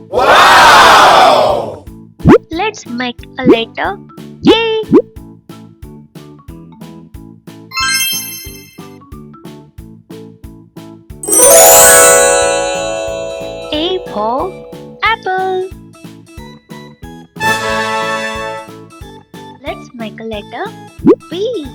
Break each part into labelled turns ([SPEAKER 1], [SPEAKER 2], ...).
[SPEAKER 1] Wow!
[SPEAKER 2] Let's make a letter A. A for apple. Let's make a letter B.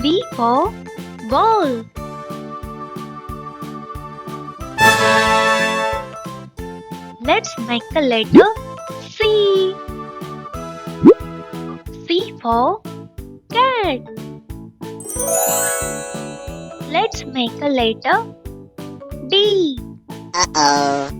[SPEAKER 2] B for ball. Let's make a letter C. C for cat. Let's make a letter D.
[SPEAKER 1] Uh-oh.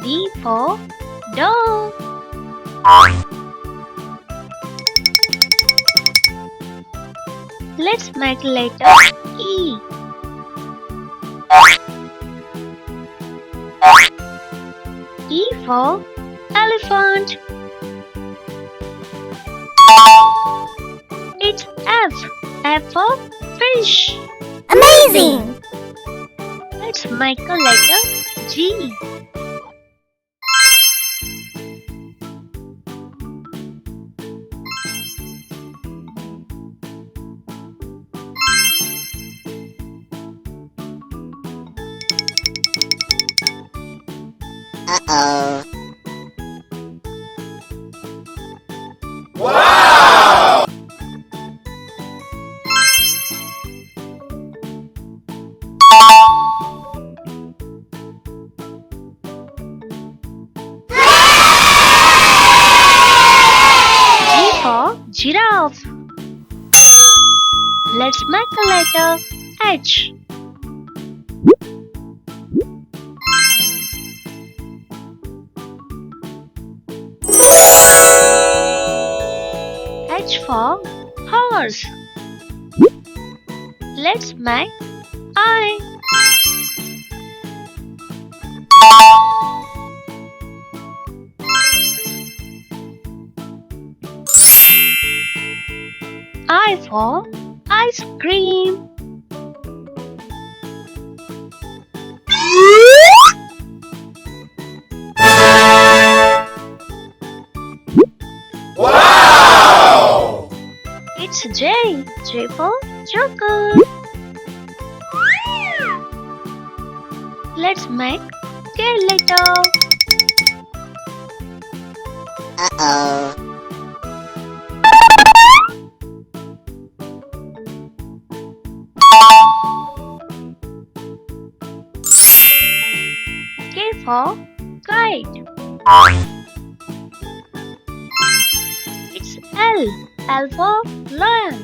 [SPEAKER 2] D for dog. Let's make letter E. E for elephant. It's F. F for fish.
[SPEAKER 1] Amazing!
[SPEAKER 2] Let's make a letter G.
[SPEAKER 1] Uh-oh. Wow!
[SPEAKER 2] G for giraffe. Let's make a letter H. H for horse. Let's make I. I for ice cream.
[SPEAKER 1] Wow!
[SPEAKER 2] It's J. J for joker. Let's make K letter.
[SPEAKER 1] Uh-oh.
[SPEAKER 2] K for kite. It's L. L for lion.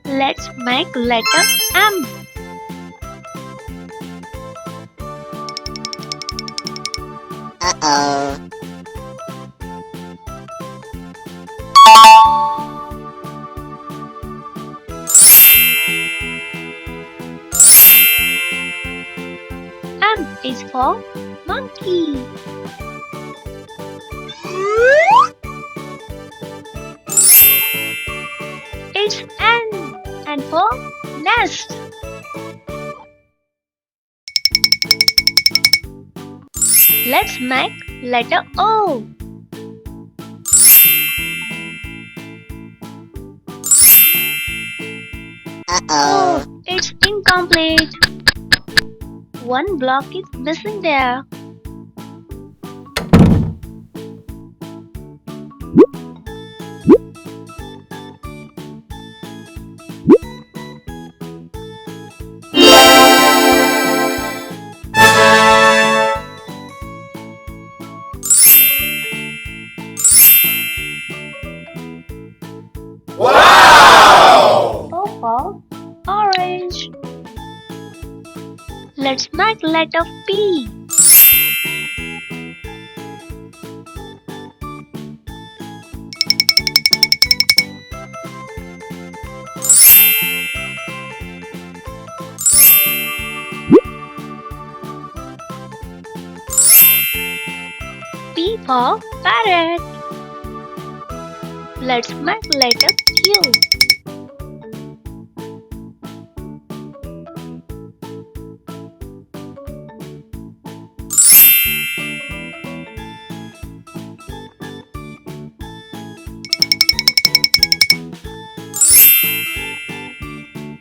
[SPEAKER 2] Let's make letter M.
[SPEAKER 1] Uh-oh.
[SPEAKER 2] M is for monkey. It's N for nest. Let's make letter O.
[SPEAKER 1] Uh-oh.
[SPEAKER 2] Oh, it's incomplete. One block is missing there. Let's make letter P. P for parrot. Let's make letter Q.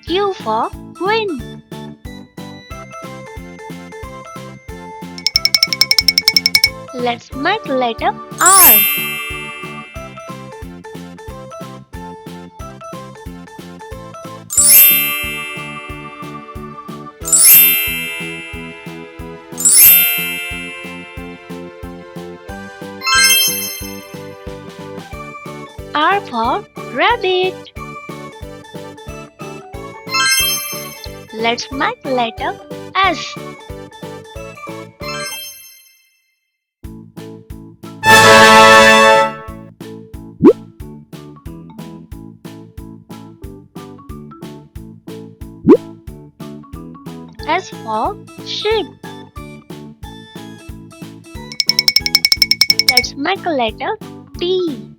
[SPEAKER 2] Q for queen. Let's make letter R. R for rabbit. Let's make letter S. S for sheep. Let's make a letter T.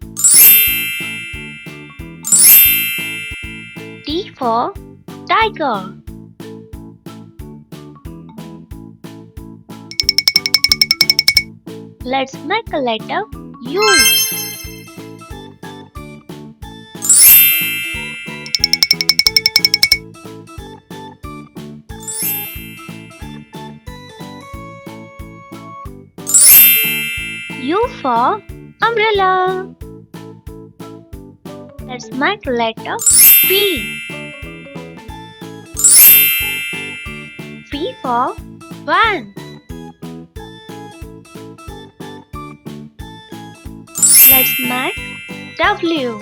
[SPEAKER 2] T for tiger. Let's make a letter U. U for umbrella. Let's make letter P. P for van. Let's make W.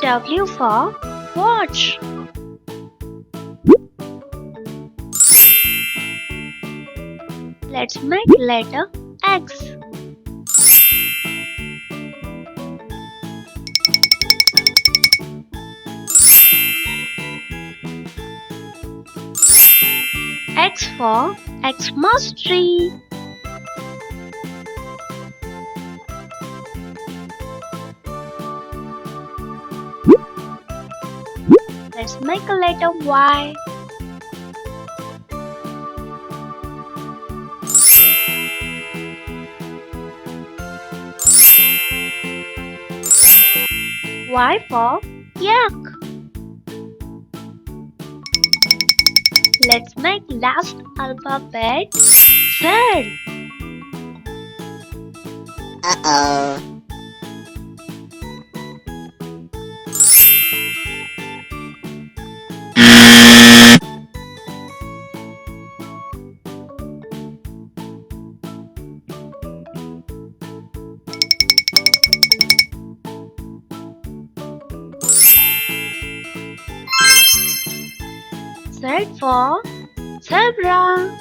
[SPEAKER 2] W for watch. Let's make letter X. X for Xmas tree. Let's make a letter Y. Y for yak. Let's make last alphabet Z.
[SPEAKER 1] Uh-oh.
[SPEAKER 2] Z for zebra.